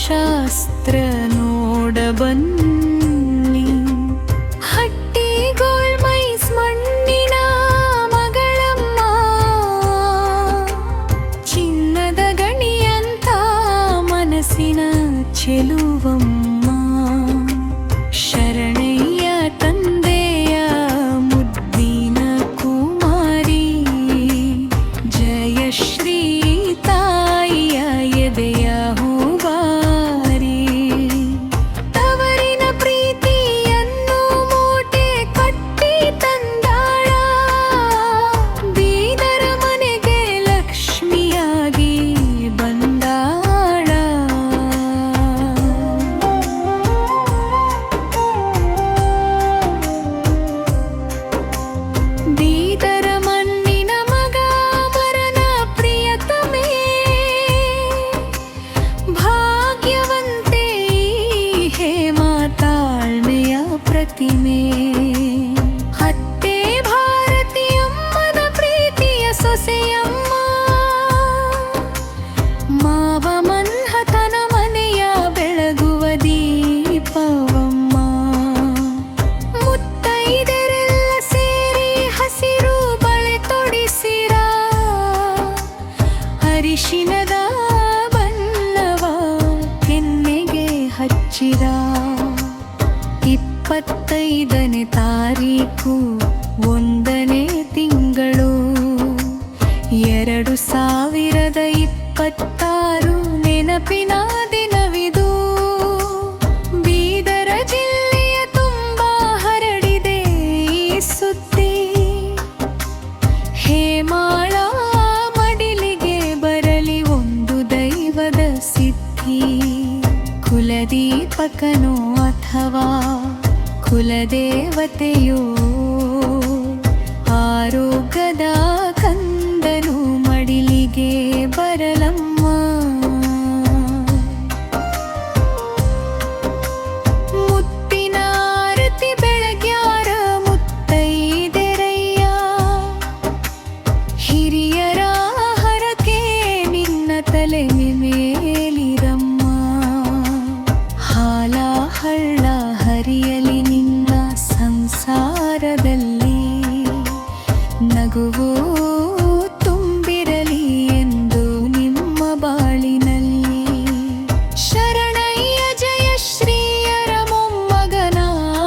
ಶಾಸ್ತ್ರ ನೋಡಬನ್ನಿ. ಹಟ್ಟಿಗೋಳ್ ಮೈಸ್ ಮಣ್ಣಿನ ಮಗಳಮ್ಮ, ಚಿನ್ನದ ಗಣಿಯಂಥ ಮನಸ್ಸಿನ ಚೆಲುವಮ್ಮ. ಶರಣಯ್ಯ ತಂದೆಯ ಮುದ್ದಿನ ಕುಮಾರಿ, ಜಯಶ್ರೀ ತಾಯಿಯ ಎದೆಯ ಹೂವಾರಿ. ತವರಿನ ಪ್ರೀತಿಯನ್ನು ಮೂಟೆ ಕಟ್ಟಿ ತಂದಾಳ, ಬೀದರ ಮನೆಗೆ ಲಕ್ಷ್ಮಿಯಾಗಿ ಬಂದಾಳ. ಬೀದರ ಮಣ್ಣಿನ ಮಗ ಮರನ ಪ್ರಿಯತಮೇ, ಭಾಗ್ಯವಂತೆ ಹೇಮಾ ತಾಳ್ಮೆಯ ಪ್ರತಿಮೆ. ಅತ್ತೆ ಭಾರತಿಯಮ್ಮನ ಪ್ರೀತಿಯ ಸೊಸೆಯಮ್ಮ, ಮಾವ ಮನ್ಹತನ ಮನೆಯ ಬೆಳಗುವ ದೀಪವಮ್ಮ. ಮುತ್ತೈದೆರೆಲ್ಲ ಸೇರಿ ಹಸಿರು ಬಳೆ ತೊಡಿಸಿರ, ಅರಿಶಿನದ ಬಣ್ಣವ ಕೆನ್ನೆಗೆ ಹಚ್ಚಿರ. 25ನೇ ತಾರೀಕು 1ನೇ ತಿಂಗಳು 2026 ನೆನಪಿನ ದಿನವಿದು. ಬೀದರ ಜಿಲ್ಲೆಯ ತುಂಬ ಹರಡಿದೆ ಈ ಸುದ್ದಿ, ಹೇಮಾಳ ಮಡಿಲಿಗೆ ಬರಲಿ ಒಂದು ದೈವದ ಸಿದ್ಧಿ. ಕುಲದೀಪಕನೋ ಅಥವಾ ಕುಲದೇವತೆಯೋ, ಆರೋಗ್ಯದ ಕಂದನು ಮಡಿಲಿಗೆ ಬರಲಮ್ಮ. ಮುತ್ತಿನ ಆರತಿ ಬೆಳಗ್ಯಾರ ಮುತ್ತೈದೆರಯ್ಯ, ಹಿರಿಯರ ಹರಕೆ ನಿನ್ನ ತಲೆ ಮೇಲಿರಮ್ಮ. ಹಾಲ ಹಳ್ಳ ಹರಿಯಲಿ ನಿನ್ನ ಸಂಸಾರದಲ್ಲಿ, ನಗುವು ತುಂಬಿರಲಿ ಎಂದು ನಿಮ್ಮ ಬಾಳಿನಲ್ಲಿ. ಶರಣಯ್ಯ ಜಯಶ್ರೀಯರ ಮೊಮ್ಮಗನ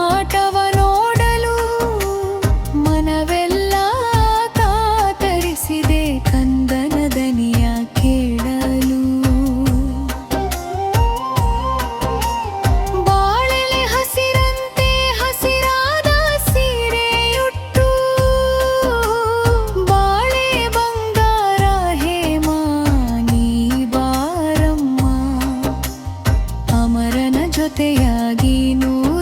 ಆಟವ ನೋಡಲು ಮನವೆಲ್ಲ ಕಾತರಿಸಿದೆ ಕಂದನ ದನಿಯ ಕೇಳಲು. ಬಾಳೆಲೆ ಹಸಿರಂತೆ ಹಸಿರಾದ ಸೀರೆಯುಟ್ಟು, ಬಾಳೆ ಬಂಗಾರ ಹೇಮಾ ನೀ ಬಾರಮ್ಮ. ಅಮರನ ಜೊತೆಯಾಗಿ 100